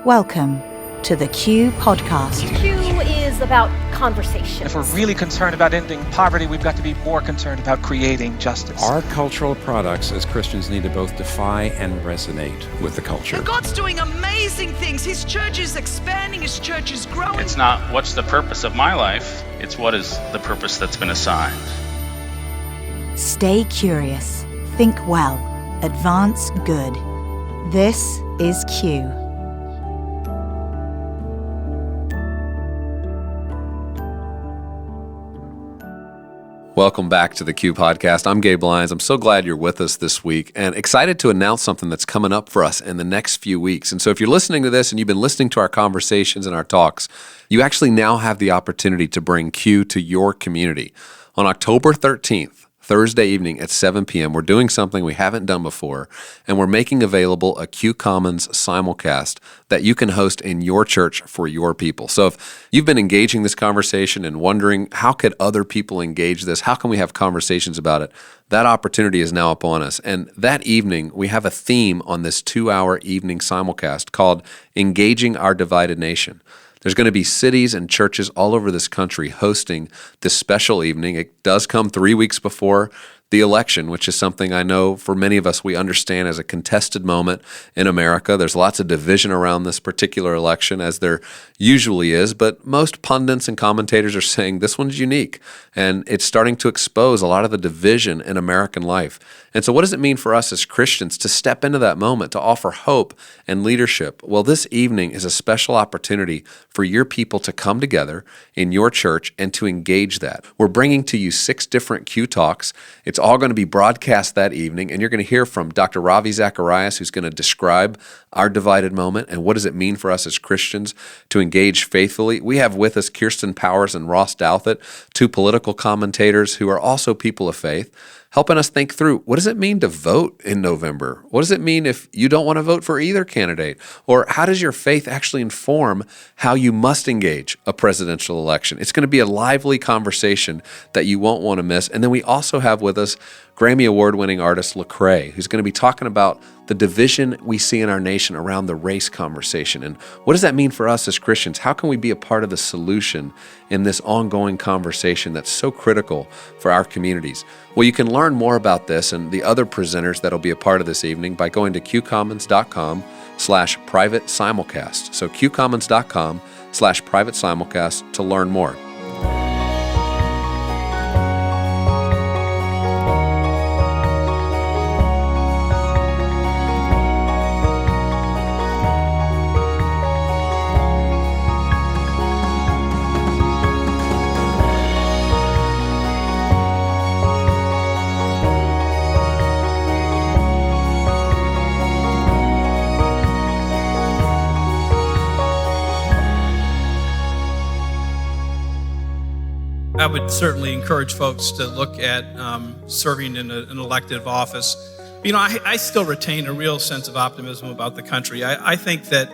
Welcome to the Q Podcast. Q is about conversation. If we're really concerned about ending poverty, we've got to be more concerned about creating justice. Our cultural products as Christians need to both defy and resonate with the culture. But God's doing amazing things. His church is expanding. His church is growing. It's not what's the purpose of my life, it's what is the purpose that's been assigned. Stay curious, think well, advance good. This is Q. Welcome back to the Q Podcast. I'm Gabe Lyons. I'm so glad you're with us this week and excited to announce something that's coming up for us in the next few weeks. And so if you're listening to this and you've been listening to our conversations and our talks, you actually now have the opportunity to bring Q to your community. On October 13th, Thursday evening at 7 p.m., we're doing something we haven't done before, and we're making available a Q Commons simulcast that you can host in your church for your people. So if you've been engaging this conversation and wondering, how could other people engage this? How can we have conversations about it? That opportunity is now upon us. And that evening, we have a theme on this 2-hour evening simulcast called Engaging Our Divided Nation. There's going to be cities and churches all over this country hosting this special evening. It does come 3 weeks before the election, which is something I know for many of us we understand as a contested moment in America. There's lots of division around this particular election, as there usually is, but most pundits and commentators are saying this one's unique, and it's starting to expose a lot of the division in American life. And so what does it mean for us as Christians to step into that moment, to offer hope and leadership? Well, this evening is a special opportunity for your people to come together in your church and to engage that. We're bringing to you 6 different Q Talks. It's all going to be broadcast that evening, and you're going to hear from Dr. Ravi Zacharias, who's going to describe our divided moment and what does it mean for us as Christians to engage faithfully. We have with us Kirsten Powers and Ross Douthit, 2 political commentators who are also people of faith, helping us think through, what does it mean to vote in November? What does it mean if you don't want to vote for either candidate? Or how does your faith actually inform how you must engage a presidential election? It's going to be a lively conversation that you won't want to miss. And then we also have with us Grammy Award-winning artist Lecrae, who's going to be talking about the division we see in our nation around the race conversation. And what does that mean for us as Christians? How can we be a part of the solution in this ongoing conversation that's so critical for our communities? Well, you can learn more about this and the other presenters that'll be a part of this evening by going to qcommons.com/private simulcast. So qcommons.com/private simulcast to learn more. I would certainly encourage folks to look at serving in an elective office. You know, I still retain a real sense of optimism about the country. I think that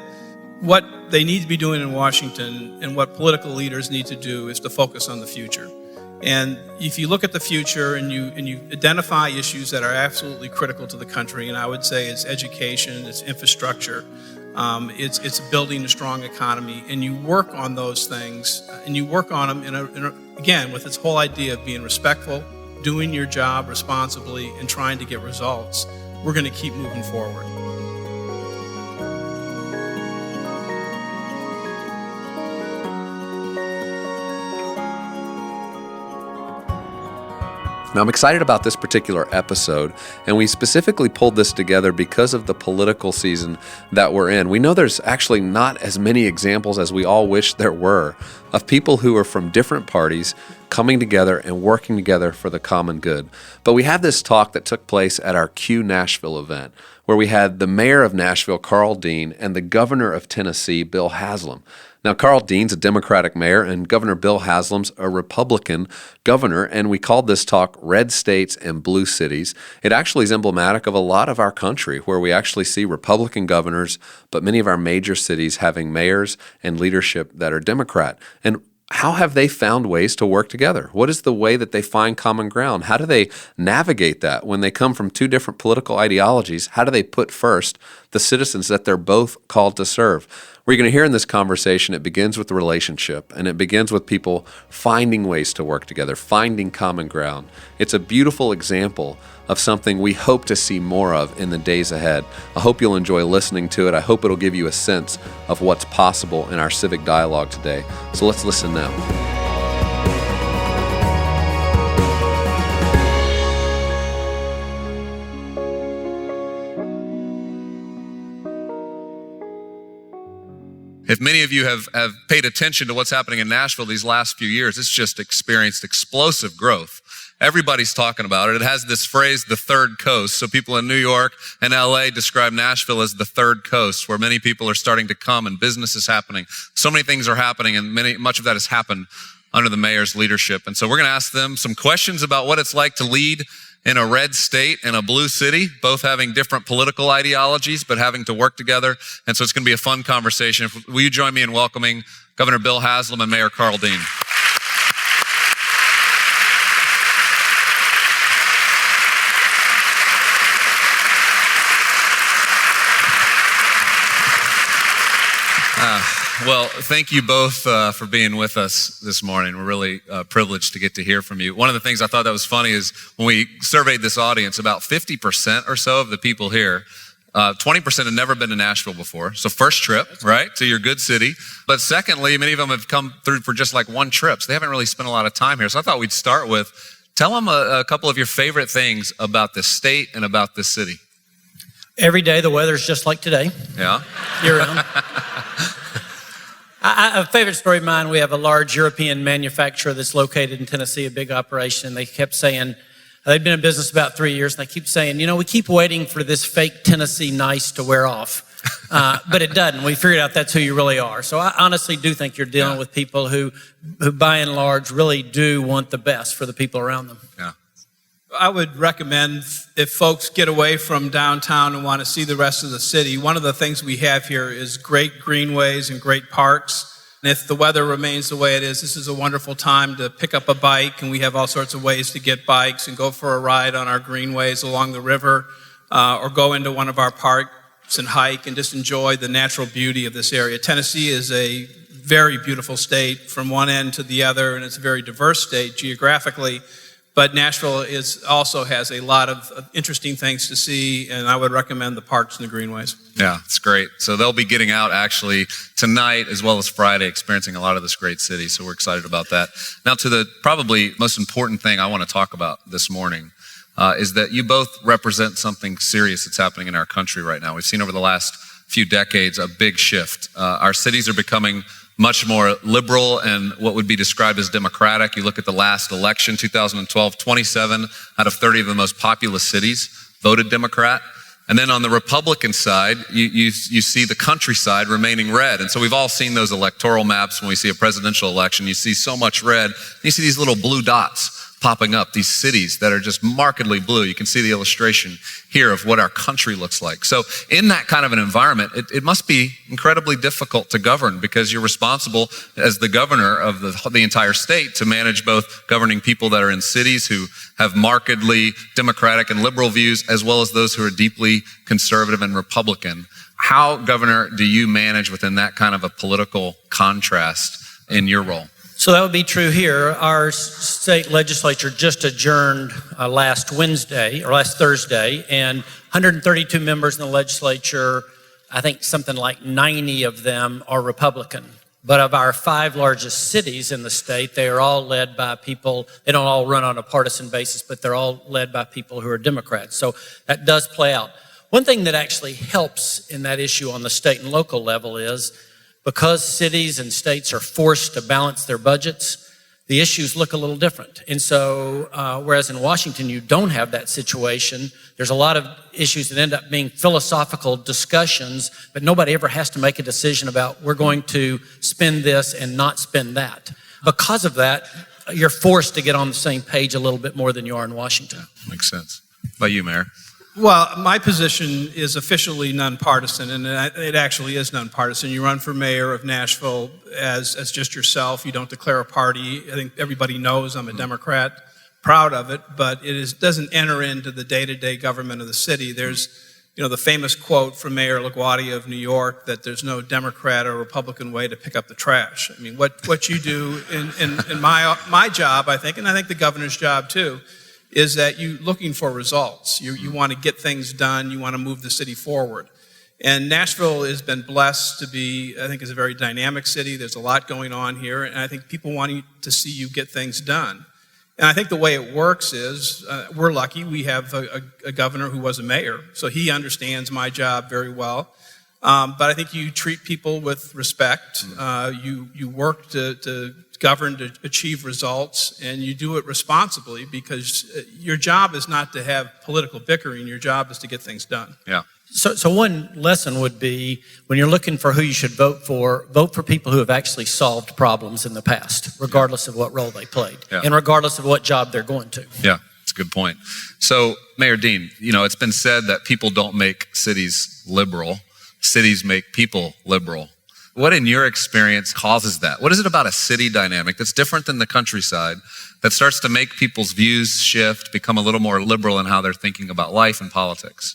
what they need to be doing in Washington and what political leaders need to do is to focus on the future. And if you look at the future and you identify issues that are absolutely critical to the country, and I would say it's education, it's infrastructure, it's building a strong economy, and you work on those things, and you work on them again with this whole idea of being respectful, doing your job responsibly, and trying to get results, we're going to keep moving forward. Now, I'm excited about this particular episode, and we specifically pulled this together because of the political season that we're in. We know there's actually not as many examples as we all wish there were of people who are from different parties coming together and working together for the common good. But we have this talk that took place at our Q Nashville event, where we had the mayor of Nashville, Karl Dean, and the governor of Tennessee, Bill Haslam. Now, Karl Dean's a Democratic mayor, and Governor Bill Haslam's a Republican governor, and we called this talk Red States and Blue Cities. It actually is emblematic of a lot of our country, where we actually see Republican governors, but many of our major cities having mayors and leadership that are Democrat. And how have they found ways to work together? What is the way that they find common ground? How do they navigate that when they come from 2 different political ideologies? How do they put first the citizens that they're both called to serve? We're going to hear in this conversation, it begins with the relationship, and it begins with people finding ways to work together, finding common ground. It's a beautiful example of something we hope to see more of in the days ahead. I hope you'll enjoy listening to it. I hope it'll give you a sense of what's possible in our civic dialogue today. So let's listen now. If many of you have paid attention to what's happening in Nashville these last few years, it's just experienced explosive growth. Everybody's talking about it. It has this phrase, the third coast. So people in New York and LA describe Nashville as the third coast, where many people are starting to come and business is happening. So many things are happening, and much of that has happened under the mayor's leadership. And so we're going to ask them some questions about what it's like to lead in a red state and a blue city, both having different political ideologies, but having to work together. And so it's going to be a fun conversation. Will you join me in welcoming Governor Bill Haslam and Mayor Karl Dean? Well, thank you both for being with us this morning. We're really privileged to get to hear from you. One of the things I thought that was funny is when we surveyed this audience, about 50% or so of the people here, 20% had never been to Nashville before. So first trip, right, to your good city. But secondly, many of them have come through for just like one trip. So they haven't really spent a lot of time here. So I thought we'd start with, tell them a couple of your favorite things about this state and about this city. Every day the weather's just like today. Yeah. Year round. A favorite story of mine, we have a large European manufacturer that's located in Tennessee, a big operation. They kept saying, they've been in business about 3 years, and they keep saying, we keep waiting for this fake Tennessee nice to wear off. But it doesn't. We figured out that's who you really are. So I honestly do think you're dealing with people who by and large really do want the best for the people around them. Yeah. I would recommend if folks get away from downtown and want to see the rest of the city, one of the things we have here is great greenways and great parks. And if the weather remains the way it is, this is a wonderful time to pick up a bike, and we have all sorts of ways to get bikes and go for a ride on our greenways along the river, or go into one of our parks and hike and just enjoy the natural beauty of this area. Tennessee is a very beautiful state from one end to the other, and it's a very diverse state geographically. But Nashville also has a lot of interesting things to see, and I would recommend the parks and the greenways. Yeah, it's great. So they'll be getting out actually tonight as well as Friday, experiencing a lot of this great city. So we're excited about that. Now to the probably most important thing I want to talk about this morning is that you both represent something serious that's happening in our country right now. We've seen over the last few decades a big shift. Our cities are becoming much more liberal and what would be described as democratic. You look at the last election, 2012, 27 out of 30 of the most populous cities voted Democrat. And then on the Republican side, you see the countryside remaining red. And so we've all seen those electoral maps when we see a presidential election. You see so much red. You see these little blue dots popping up, these cities that are just markedly blue. You can see the illustration here of what our country looks like. So in that kind of an environment, it must be incredibly difficult to govern because you're responsible as the governor of the entire state to manage both governing people that are in cities who have markedly democratic and liberal views, as well as those who are deeply conservative and Republican. How, Governor, do you manage within that kind of a political contrast in your role? So that would be true here. Our state legislature just adjourned last Thursday, and 132 members in the legislature, I think something like 90 of them are Republican. But of our 5 largest cities in the state, they are all led by people, they don't all run on a partisan basis, but they're all led by people who are Democrats. So that does play out. One thing that actually helps in that issue on the state and local level is because cities and states are forced to balance their budgets, the issues look a little different. And so, whereas in Washington you don't have that situation, there's a lot of issues that end up being philosophical discussions, but nobody ever has to make a decision about we're going to spend this and not spend that. Because of that, you're forced to get on the same page a little bit more than you are in Washington. Makes sense. How about you, Mayor? Well, my position is officially nonpartisan, and it actually is nonpartisan. You run for mayor of Nashville as just yourself. You don't declare a party. I think everybody knows I'm a Democrat, proud of it, but doesn't enter into the day-to-day government of the city. There's the famous quote from Mayor LaGuardia of New York that there's no Democrat or Republican way to pick up the trash. I mean, what you do in my job, I think, and I think the governor's job too, is that you're looking for results. You want to get things done. You want to move the city forward. And Nashville has been blessed to be, I think, is a very dynamic city. There's a lot going on here, and I think people want to see you get things done. And I think the way it works is, we're lucky. We have a governor who was a mayor, so he understands my job very well. But I think you treat people with respect. You work to govern to achieve results, and you do it responsibly because your job is not to have political bickering. Your job is to get things done. Yeah. So one lesson would be, when you're looking for who you should vote for people who have actually solved problems in the past, regardless of what role they played, and regardless of what job they're going to. Yeah, that's a good point. So, Mayor Dean, it's been said that people don't make cities liberal. Cities make people liberal. What, in your experience, causes that? What is it about a city dynamic that's different than the countryside that starts to make people's views shift, become a little more liberal in how they're thinking about life and politics?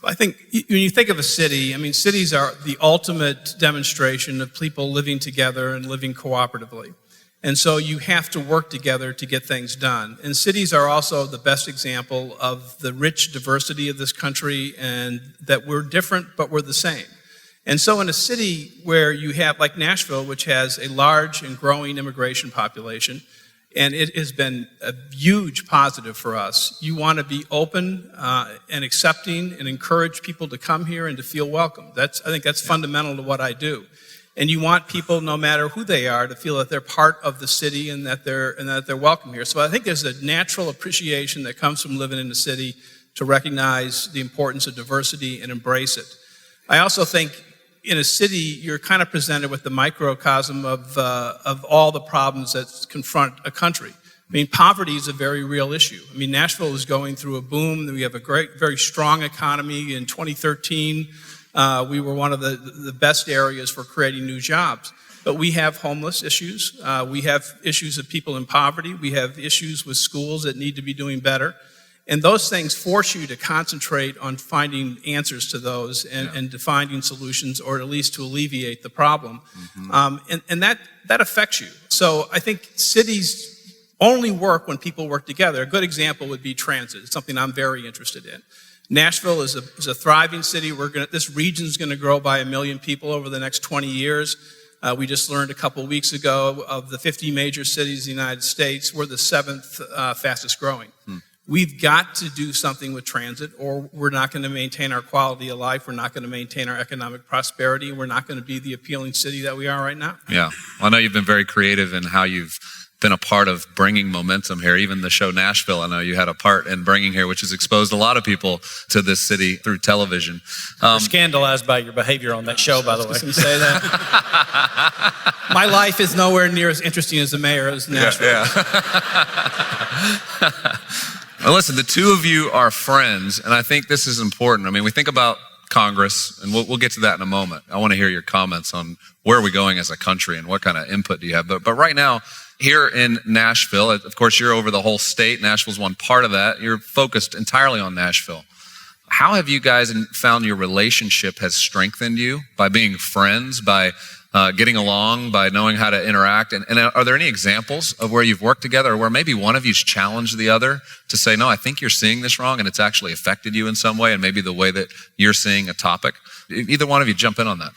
I think when you think of a city, cities are the ultimate demonstration of people living together and living cooperatively. And so you have to work together to get things done. And cities are also the best example of the rich diversity of this country, and that we're different, but we're the same. And so in a city where you have, like Nashville, which has a large and growing immigration population, and it has been a huge positive for us. You want to be open and accepting and encourage people to come here and to feel welcome. I think that's fundamental to what I do. And you want people, no matter who they are, to feel that they're part of the city and that they're welcome here. So I think there's a natural appreciation that comes from living in the city to recognize the importance of diversity and embrace it. I also think in a city, you're kind of presented with the microcosm of all the problems that confront a country. Poverty is a very real issue. Nashville is going through a boom. We have a very strong economy. In 2013, we were one of the best areas for creating new jobs. But we have homeless issues. We have issues of people in poverty. We have issues with schools that need to be doing better. And those things force you to concentrate on finding answers to those and to finding solutions, or at least to alleviate the problem. And that affects you. So I think cities only work when people work together. A good example would be transit. It's something I'm very interested in. Nashville is a thriving city. This region's going to grow by 1 million people over the next 20 years. We just learned a couple of weeks ago, of the 50 major cities in the United States, we're the 7th fastest growing. We've got to do something with transit, or we're not going to maintain our quality of life. We're not going to maintain our economic prosperity. We're not going to be the appealing city that we are right now. Yeah. Well, I know you've been very creative in how you've been a part of bringing momentum here. Even the show Nashville, I know you had a part in bringing here, which has exposed a lot of people to this city through television. We're scandalized by your behavior on that show, by the way. I was going to say that. My life is nowhere near as interesting as the mayor is Nashville. Well, listen, the two of you are friends, and I think this is important. We think about Congress, and we'll get to that in a moment. I want to hear your comments on where are we going as a country and what kind of input do you have. But right now, here in Nashville, of course, you're over the whole state. Nashville's one part of that. You're focused entirely on Nashville. How have you guys found your relationship has strengthened you by being friends, by getting along, by knowing how to interact? And are there any examples of where you've worked together, or where maybe one of you's challenged the other to say, no, I think you're seeing this wrong, and it's actually affected you in some way, and maybe the way that you're seeing a topic? Either one of you jump in on that.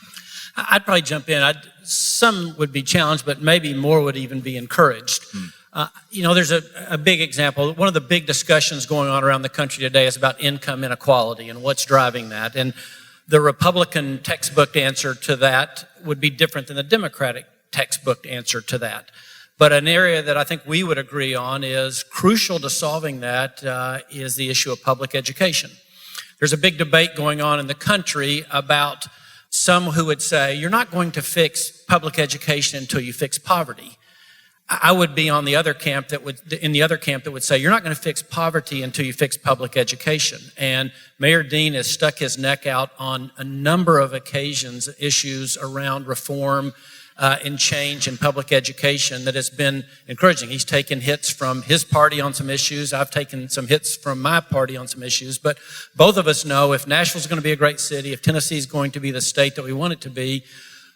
I'd probably jump in. Some would be challenged, but maybe more would even be encouraged. There's a big example. One of the big discussions going on around the country today is about income inequality and what's driving that. And the Republican textbook answer to that would be different than the Democratic textbook answer to that. But an area that I think we would agree on is crucial to solving that is the issue of public education. There's a big debate going on in the country about some who would say, you're not going to fix public education until you fix poverty. I would be on the other camp that would say, you're not going to fix poverty until you fix public education. And Mayor Dean has stuck his neck out on a number of occasions, issues around reform, in change in public education that has been encouraging. He's taken hits from his party on some issues. I've taken some hits from my party on some issues. But both of us know if Nashville's going to be a great city, if Tennessee's going to be the state that we want it to be,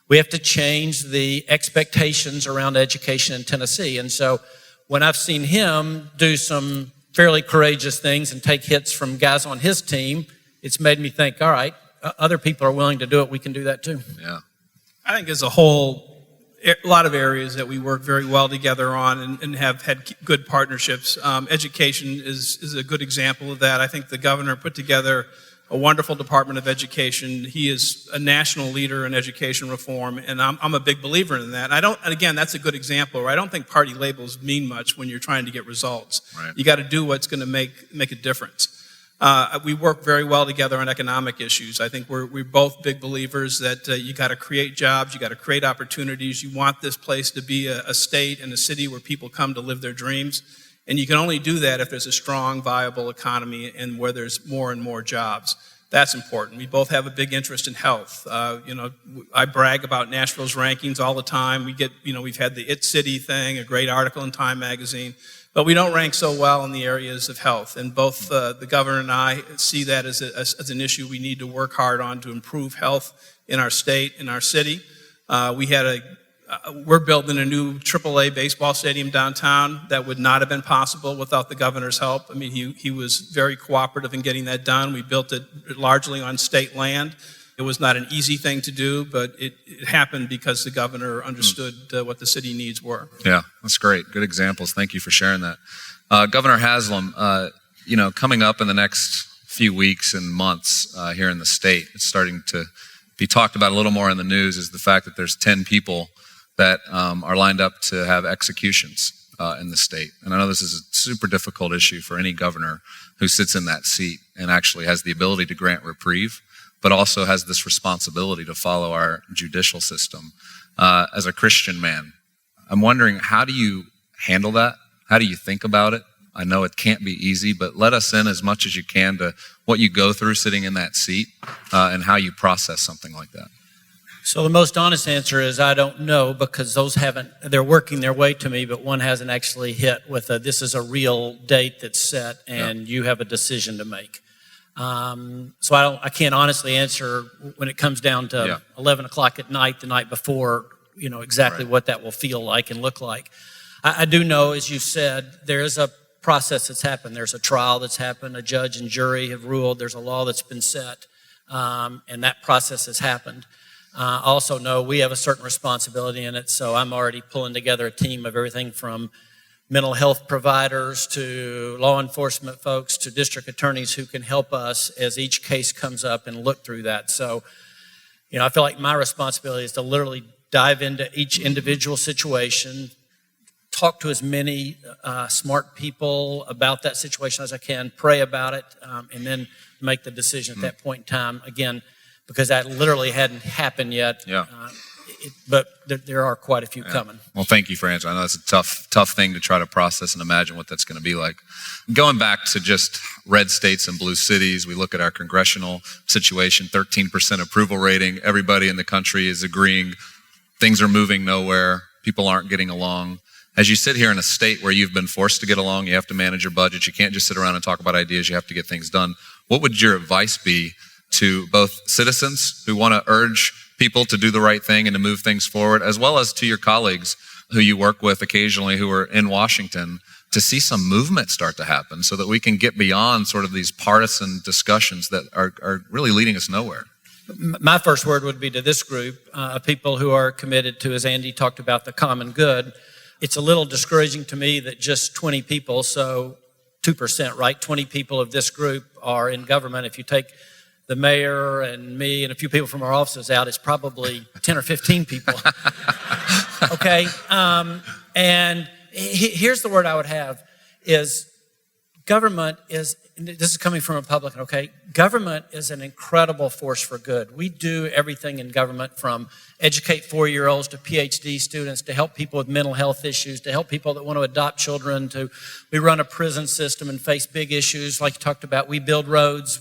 we have to change the expectations around education in Tennessee. And so when I've seen him do some fairly courageous things and take hits from guys on his team, it's made me think, all right, other people are willing to do it. We can do that too. Yeah. I think as a whole, a lot of areas that we work very well together on and have had good partnerships. Education is a good example of that. I think the governor put together a wonderful Department of Education. He is a national leader in education reform, and I'm a big believer in that. And again, that's a good example where I don't think party labels mean much when you're trying to get results. Right. You got to do what's going to make a difference. We work very well together on economic issues. I think we're both big believers that you got to create jobs, you got to create opportunities. You want this place to be a state and a city where people come to live their dreams. And you can only do that if there's a strong, viable economy and where there's more and more jobs. That's important. We both have a big interest in health. I brag about Nashville's rankings all the time. We've had the It City thing, a great article in Time magazine, but we don't rank so well in the areas of health. And both the governor and I see that as an issue we need to work hard on to improve health in our state, in our city. We're building a new AAA baseball stadium downtown that would not have been possible without the governor's help. I mean, he was very cooperative in getting that done. We built it largely on state land. It was not an easy thing to do, but it happened because the governor understood what the city needs were. Yeah, that's great. Good examples. Thank you for sharing that. Governor Haslam, coming up in the next few weeks and months here in the state, it's starting to be talked about a little more in the news, is the fact that there's 10 people that are lined up to have executions in the state. And I know this is a super difficult issue for any governor who sits in that seat and actually has the ability to grant reprieve, but also has this responsibility to follow our judicial system. As a Christian man, I'm wondering, how do you handle that? How do you think about it? I know it can't be easy, but let us in as much as you can to what you go through sitting in that seat and how you process something like that. So the most honest answer is I don't know, because they're working their way to me, but one hasn't actually hit with this is a real date that's set and you have a decision to make. So I can't honestly answer when it comes down to 11 o'clock at night, the night before, exactly what that will feel like and look like. I do know, as you said, there is a process that's happened. There's a trial that's happened. A judge and jury have ruled. There's a law that's been set, and that process has happened. I also know we have a certain responsibility in it, so I'm already pulling together a team of everything from mental health providers to law enforcement folks to district attorneys who can help us as each case comes up and look through that. So, I feel like my responsibility is to literally dive into each individual situation, talk to as many smart people about that situation as I can, pray about it, and then make the decision at that point in time. Again, because that literally hadn't happened yet. But there are quite a few coming. Well, thank you for answering. I know it's a tough thing to try to process and imagine what that's going to be like. Going back to just red states and blue cities, we look at our congressional situation, 13% approval rating. Everybody in the country is agreeing things are moving nowhere. People aren't getting along. As you sit here in a state where you've been forced to get along, you have to manage your budget. You can't just sit around and talk about ideas. You have to get things done. What would your advice be to both citizens who want to urge people to do the right thing and to move things forward, as well as to your colleagues who you work with occasionally who are in Washington, to see some movement start to happen so that we can get beyond sort of these partisan discussions that are really leading us nowhere? My first word would be to this group of people who are committed to, as Andy talked about, the common good. It's a little discouraging to me that just 20 people, so 2%, right? 20 people of this group are in government. If you take the mayor and me and a few people from our offices out, it's probably 10 or 15 people. Okay? And here's the word I would have, is government is and this is coming from a Republican, okay? Government is an incredible force for good. We do everything in government from educate 4-year-olds to PhD students, to help people with mental health issues, to help people that want to adopt children, we run a prison system and face big issues like you talked about. We build roads.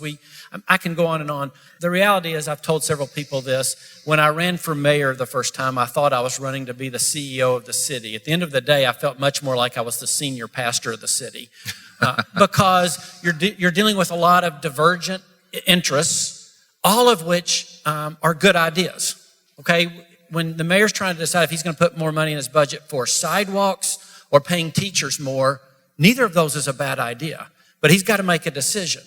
I can go on and on. The reality is, I've told several people this, when I ran for mayor the first time, I thought I was running to be the CEO of the city. At the end of the day, I felt much more like I was the senior pastor of the city. Because you're dealing with a lot of divergent interests, all of which are good ideas, okay? When the mayor's trying to decide if he's going to put more money in his budget for sidewalks or paying teachers more, neither of those is a bad idea, but he's got to make a decision.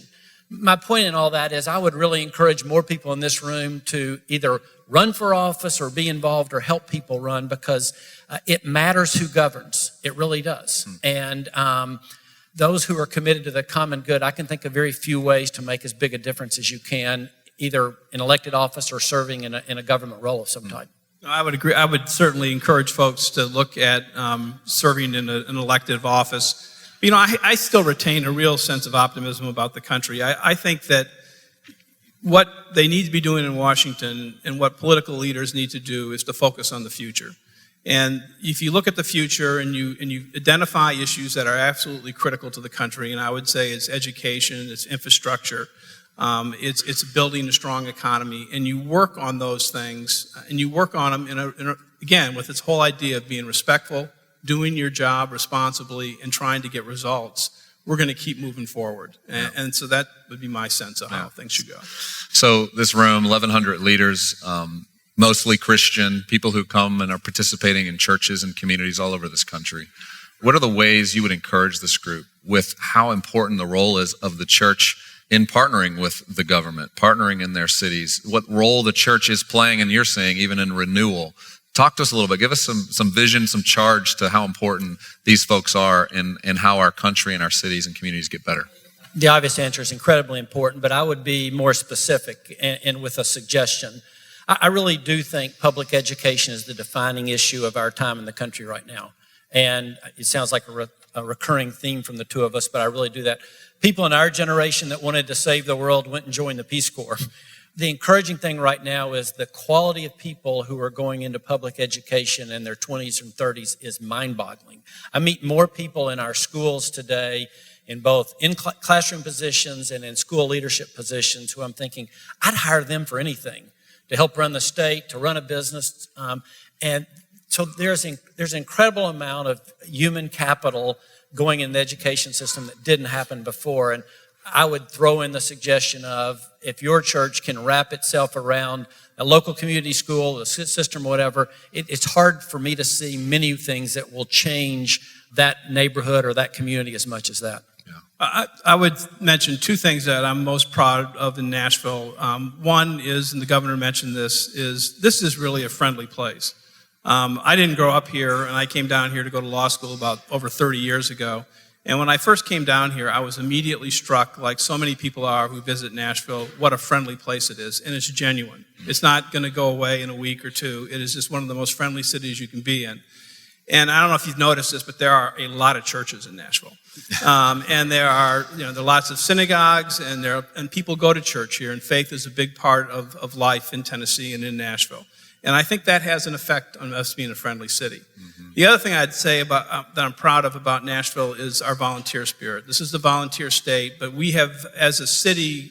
My point in all that is I would really encourage more people in this room to either run for office or be involved or help people run, because it matters who governs. It really does. And those who are committed to the common good, I can think of very few ways to make as big a difference as you can, either in elected office or serving in a government role of some type. I would agree. I would certainly encourage folks to look at serving in an elective office. You know, I still retain a real sense of optimism about the country. I think that what they need to be doing in Washington and what political leaders need to do is to focus on the future. And if you look at the future and you identify issues that are absolutely critical to the country, and I would say it's education, it's infrastructure, it's building a strong economy, and you work on those things, and you work on them again with this whole idea of being respectful, doing your job responsibly, and trying to get results, we're going to keep moving forward. And so that would be my sense of how things should go. So this room, 1,100 leaders, mostly Christian, people who come and are participating in churches and communities all over this country. What are the ways you would encourage this group with how important the role is of the church in partnering with the government, partnering in their cities, what role the church is playing, and you're saying even in renewal? Talk to us a little bit. Give us some vision, some charge to how important these folks are and how our country and our cities and communities get better. The obvious answer is incredibly important, but I would be more specific and with a suggestion. I really do think public education is the defining issue of our time in the country right now. And it sounds like a recurring theme from the two of us, but I really do that. People in our generation that wanted to save the world went and joined the Peace Corps. The encouraging thing right now is the quality of people who are going into public education in their 20s and 30s is mind-boggling. I meet more people in our schools today in both in classroom positions and in school leadership positions who I'm thinking, I'd hire them for anything, to help run the state, to run a business. And so there's an incredible amount of human capital going in the education system that didn't happen before. And I would throw in the suggestion of, if your church can wrap itself around a local community school, a system, whatever, it's hard for me to see many things that will change that neighborhood or that community as much as that. I would mention two things that I'm most proud of in Nashville. One is, and the governor mentioned this is really a friendly place. I didn't grow up here, and I came down here to go to law school about over 30 years ago. And when I first came down here, I was immediately struck, like so many people are who visit Nashville, what a friendly place it is. And it's genuine. It's not going to go away in a week or two. It is just one of the most friendly cities you can be in. And I don't know if you've noticed this, but there are a lot of churches in Nashville. And there are lots of synagogues, and people go to church here, and faith is a big part of life in Tennessee and in Nashville. And I think that has an effect on us being a friendly city. Mm-hmm. The other thing I'd say about that I'm proud of about Nashville is our volunteer spirit. This is the volunteer state, but we have, as a city,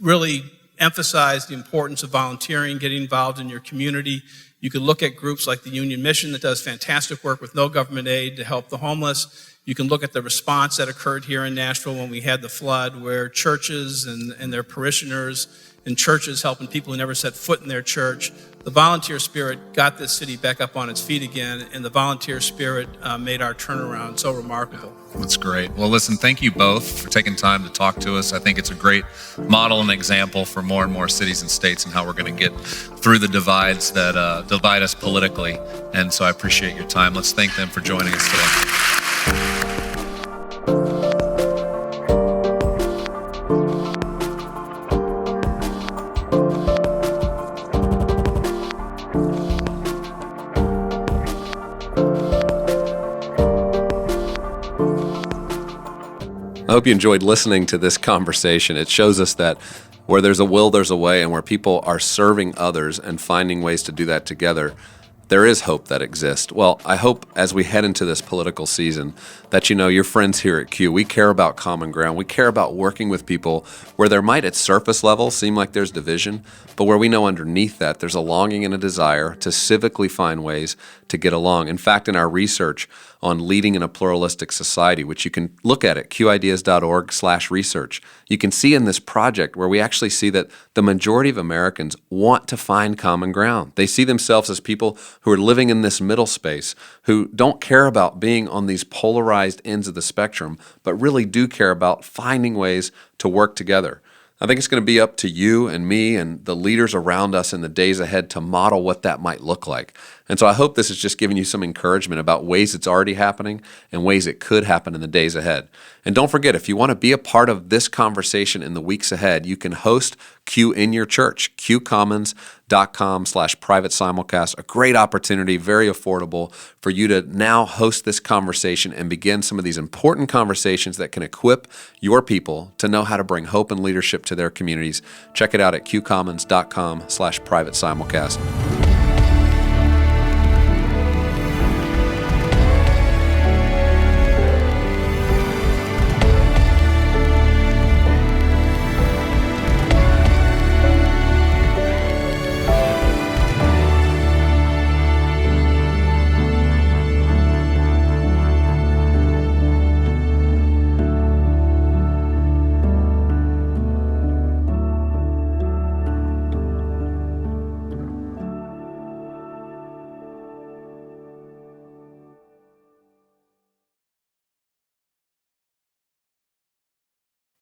really emphasized the importance of volunteering, getting involved in your community. You can look at groups like the Union Mission that does fantastic work with no government aid to help the homeless. You can look at the response that occurred here in Nashville when we had the flood, where churches and their parishioners and churches helping people who never set foot in their church. The volunteer spirit got this city back up on its feet again, and the volunteer spirit made our turnaround so remarkable. That's great. Well, listen, thank you both for taking time to talk to us. I think it's a great model and example for more and more cities and states and how we're going to get through the divides that divide us politically. And so I appreciate your time. Let's thank them for joining us today. hope you enjoyed listening to this conversation. It shows us that where there's a will, there's a way, and where people are serving others and finding ways to do that together, there is hope that exists. Well, I hope as we head into this political season that you know your friends here at Q, we care about common ground. We care about working with people where there might at surface level seem like there's division, but where we know underneath that there's a longing and a desire to civically find ways to get along. In fact, in our research on leading in a pluralistic society, which you can look at qideas.org/research, you can see in this project where we actually see that the majority of Americans want to find common ground. They see themselves as people who are living in this middle space, who don't care about being on these polarized ends of the spectrum, but really do care about finding ways to work together. I think it's going to be up to you and me and the leaders around us in the days ahead to model what that might look like. And so I hope this is just giving you some encouragement about ways it's already happening and ways it could happen in the days ahead. And don't forget, if you want to be a part of this conversation in the weeks ahead, you can host Q in your church, qcommons.com/private simulcast. A great opportunity, very affordable for you to now host this conversation and begin some of these important conversations that can equip your people to know how to bring hope and leadership to their communities. Check it out at qcommons.com/private simulcast.